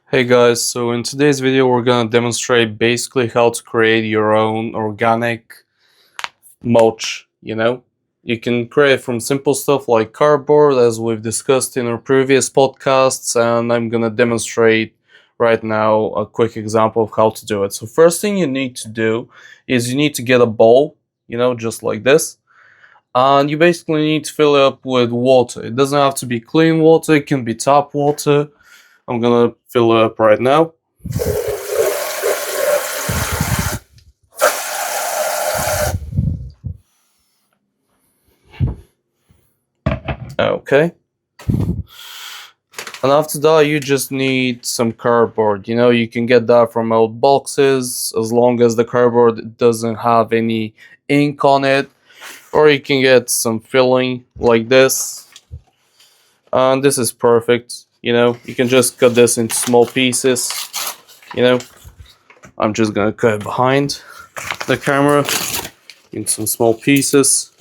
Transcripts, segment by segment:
Hey guys, so in today's video we're gonna demonstrate basically how to create your own organic mulch, You can create from simple stuff like cardboard as we've discussed in our previous podcasts, and I'm gonna demonstrate right now a quick example of how to do it. So first thing you need to do is you need to get a bowl, just like this. And you basically need to fill it up with water. It doesn't have to be clean water, it can be tap water. I'm gonna fill it up right now. Okay. And after that, you just need some cardboard. You can get that from old boxes as long as the cardboard doesn't have any ink on it. Or you can get some filling like this. And this is perfect. You can just cut this into small pieces. I'm just gonna cut it behind the camera in some small pieces.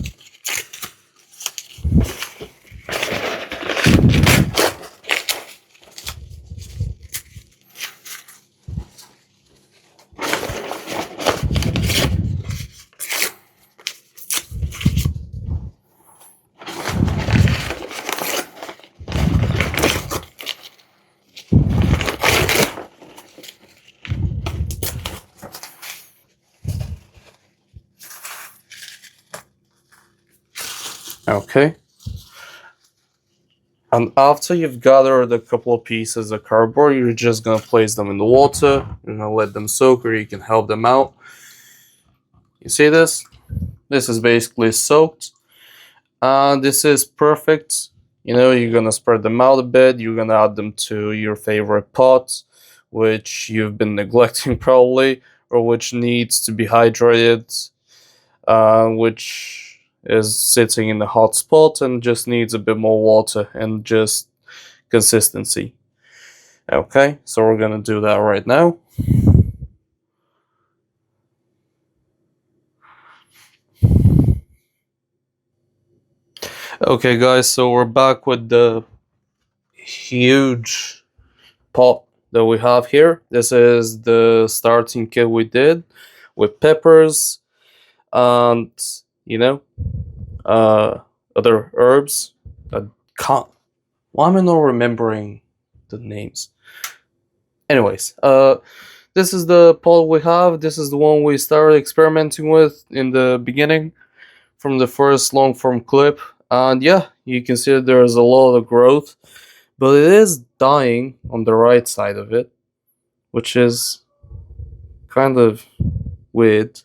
Okay. And after you've gathered a couple of pieces of cardboard, you're just gonna place them in the water. You're gonna let them soak, or you can help them out. You see this? This is basically soaked. And this is perfect. You're gonna spread them out a bit. You're gonna add them to your favorite pot, which you've been neglecting probably, or which needs to be hydrated, which is sitting in the hot spot and just needs a bit more water and just consistency. Okay, so we're gonna do that right now. Okay guys, so we're back with the huge pot that we have here. This is the starting kit we did with peppers and uh other herbs. I can't, why am I not remembering the names? Anyways, this is the pot we have. This is the one we started experimenting with in the beginning from the first long form clip. And yeah, you can see that there's a lot of growth, but it is dying on the right side of it, which is kind of weird.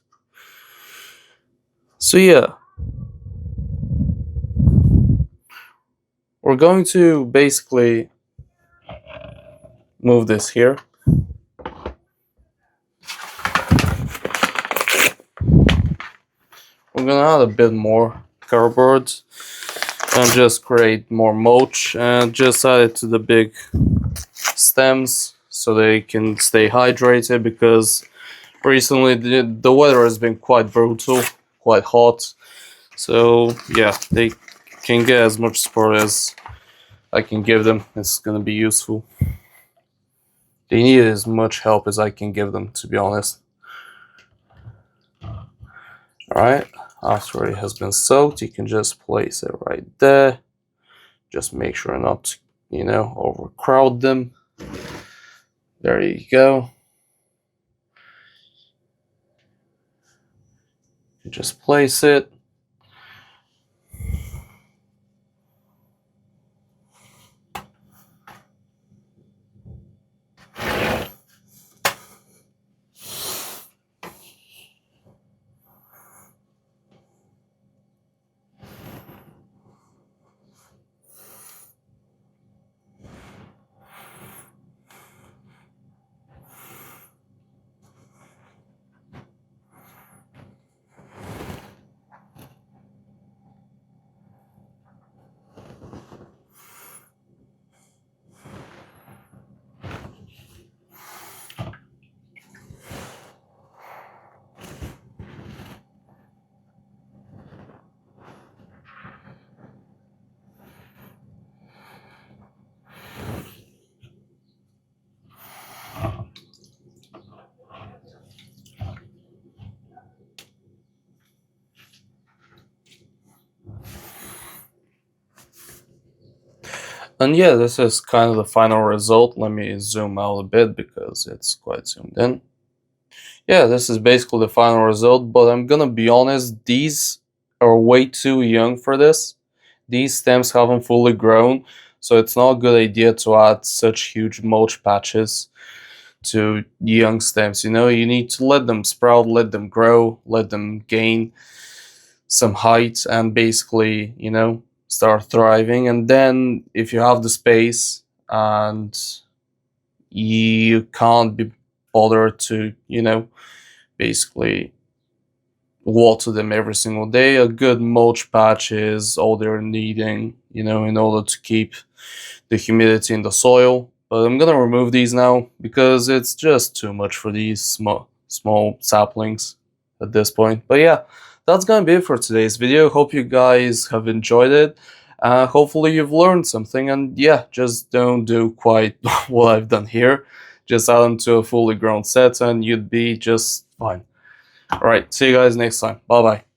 So yeah, we're going to basically move this here. We're gonna add a bit more cardboard and just create more mulch and just add it to the big stems so they can stay hydrated, because recently the weather has been quite brutal, quite hot. So yeah, they can get as much support as I can give them. It's gonna be useful. They need as much help as I can give them, to be honest. Alright, after it has been soaked, you can just place it right there. Just make sure not to, overcrowd them. There you go. You just place it. And yeah, this is kind of the final result. Let me zoom out a bit because it's quite zoomed in. Yeah, this is basically the final result, but I'm gonna be honest, these are way too young for this. These stems haven't fully grown, so it's not a good idea to add such huge mulch patches to young stems. You know, you need to let them sprout, let them grow, let them gain some height, and basically, you know, start thriving. And then, if you have the space and you can't be bothered to, you know, basically water them every single day, a good mulch patch is all they're needing, you know, in order to keep the humidity in the soil. But I'm gonna remove these now because it's just too much for these small saplings at this point. But yeah, that's gonna be it for today's video. Hope you guys have enjoyed it. Hopefully you've learned something, and yeah, just don't do quite what I've done here. Just add them to a fully grown set and you'd be just fine. Alright, see you guys next time. Bye bye.